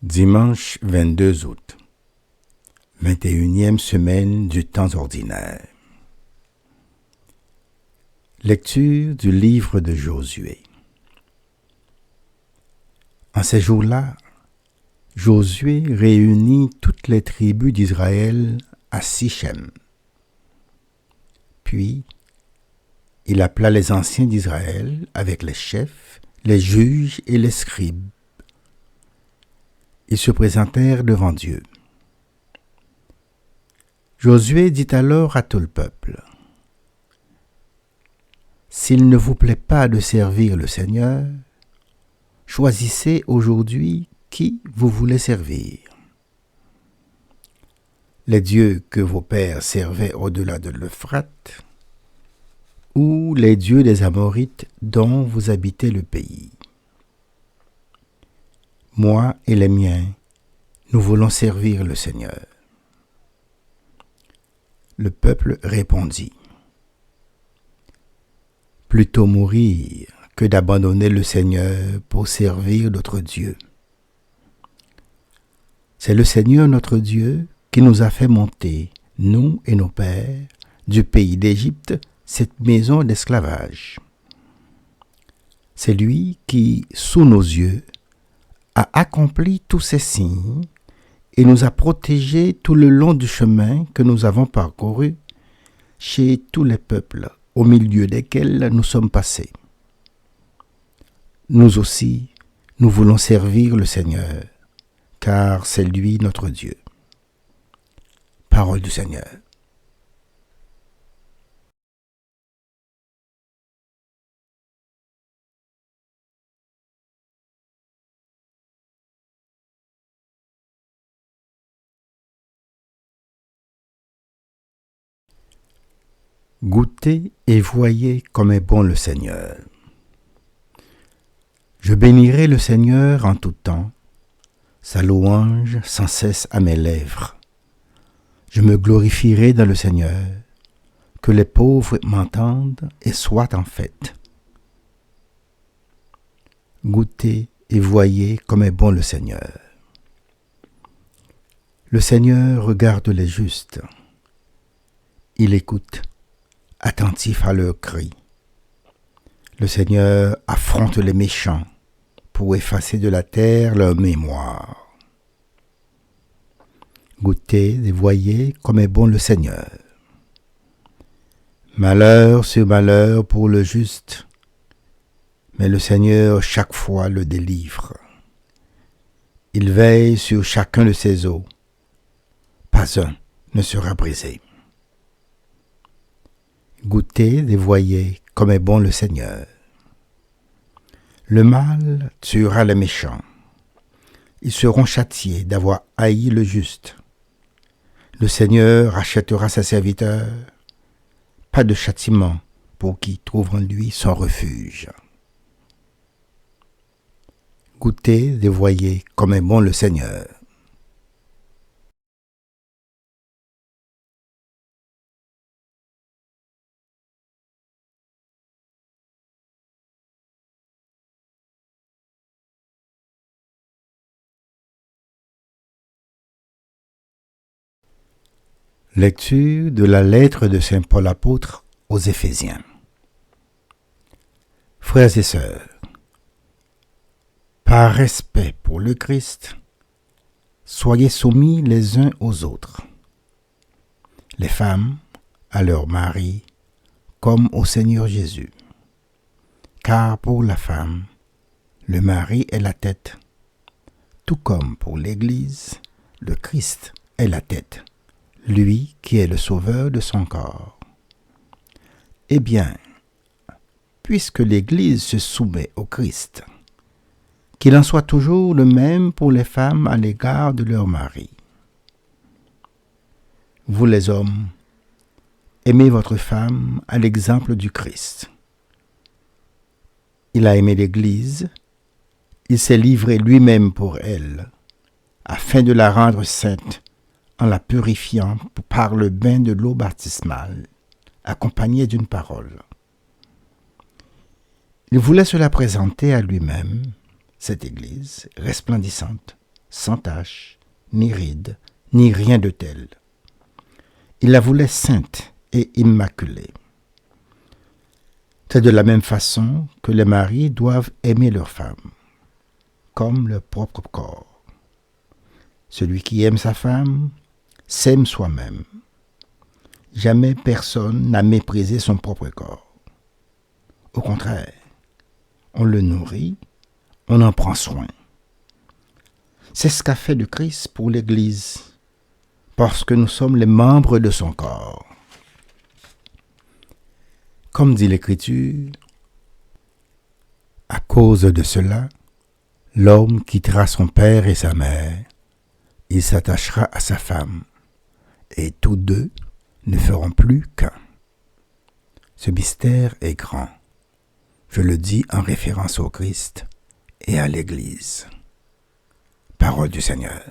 Dimanche 22 août, 21e semaine du temps ordinaire. Lecture du livre de Josué. En ces jours-là, Josué réunit toutes les tribus d'Israël à Sichem. Puis, il appela les anciens d'Israël avec les chefs, les juges et les scribes. Ils se présentèrent devant Dieu. Josué dit alors à tout le peuple, « S'il ne vous plaît pas de servir le Seigneur, choisissez aujourd'hui qui vous voulez servir. Les dieux que vos pères servaient au-delà de l'Euphrate, ou les dieux des Amorites dont vous habitez le pays. Moi et les miens, nous voulons servir le Seigneur. » Le peuple répondit, « Plutôt mourir que d'abandonner le Seigneur pour servir d'autres dieux. C'est le Seigneur notre Dieu qui nous a fait monter, nous et nos pères, du pays d'Égypte, cette maison d'esclavage. C'est lui qui, sous nos yeux, a accompli tous ces signes et nous a protégés tout le long du chemin que nous avons parcouru chez tous les peuples au milieu desquels nous sommes passés. Nous aussi, nous voulons servir le Seigneur, car c'est lui notre Dieu. » Parole du Seigneur. Goûtez et voyez comme est bon le Seigneur. Je bénirai le Seigneur en tout temps, sa louange sans cesse à mes lèvres. Je me glorifierai dans le Seigneur, que les pauvres m'entendent et soient en fête. Goûtez et voyez comme est bon le Seigneur. Le Seigneur regarde les justes. Il écoute, attentif à leurs cris. Le Seigneur affronte les méchants pour effacer de la terre leur mémoire. Goûtez et voyez comme est bon le Seigneur. Malheur sur malheur pour le juste, mais le Seigneur chaque fois le délivre. Il veille sur chacun de ses os, pas un ne sera brisé. Goûtez et voyez comme est bon le Seigneur. Le mal tuera les méchants. Ils seront châtiés d'avoir haï le juste. Le Seigneur rachètera ses serviteurs. Pas de châtiment pour qui trouve en lui son refuge. Goûtez et voyez comme est bon le Seigneur. Lecture de la lettre de saint Paul apôtre aux Éphésiens. Frères et sœurs, par respect pour le Christ, soyez soumis les uns aux autres. Les femmes à leurs maris, comme au Seigneur Jésus. Car pour la femme, le mari est la tête, tout comme pour l'Église, le Christ est la tête, lui qui est le sauveur de son corps. Eh bien, puisque l'Église se soumet au Christ, qu'il en soit toujours le même pour les femmes à l'égard de leur mari. Vous les hommes, aimez votre femme à l'exemple du Christ. Il a aimé l'Église, il s'est livré lui-même pour elle, afin de la rendre sainte en la purifiant par le bain de l'eau baptismale, accompagnée d'une parole. Il voulait se la présenter à lui-même, cette Église resplendissante, sans tache, ni ride, ni rien de tel. Il la voulait sainte et immaculée. C'est de la même façon que les maris doivent aimer leur femme, comme leur propre corps. Celui qui aime sa femme s'aime soi-même. Jamais personne n'a méprisé son propre corps. Au contraire, on le nourrit, on en prend soin. C'est ce qu'a fait le Christ pour l'Église, parce que nous sommes les membres de son corps. Comme dit l'Écriture, à cause de cela, l'homme quittera son père et sa mère, il s'attachera à sa femme, et tous deux ne feront plus qu'un. Ce mystère est grand. Je le dis en référence au Christ et à l'Église. Parole du Seigneur.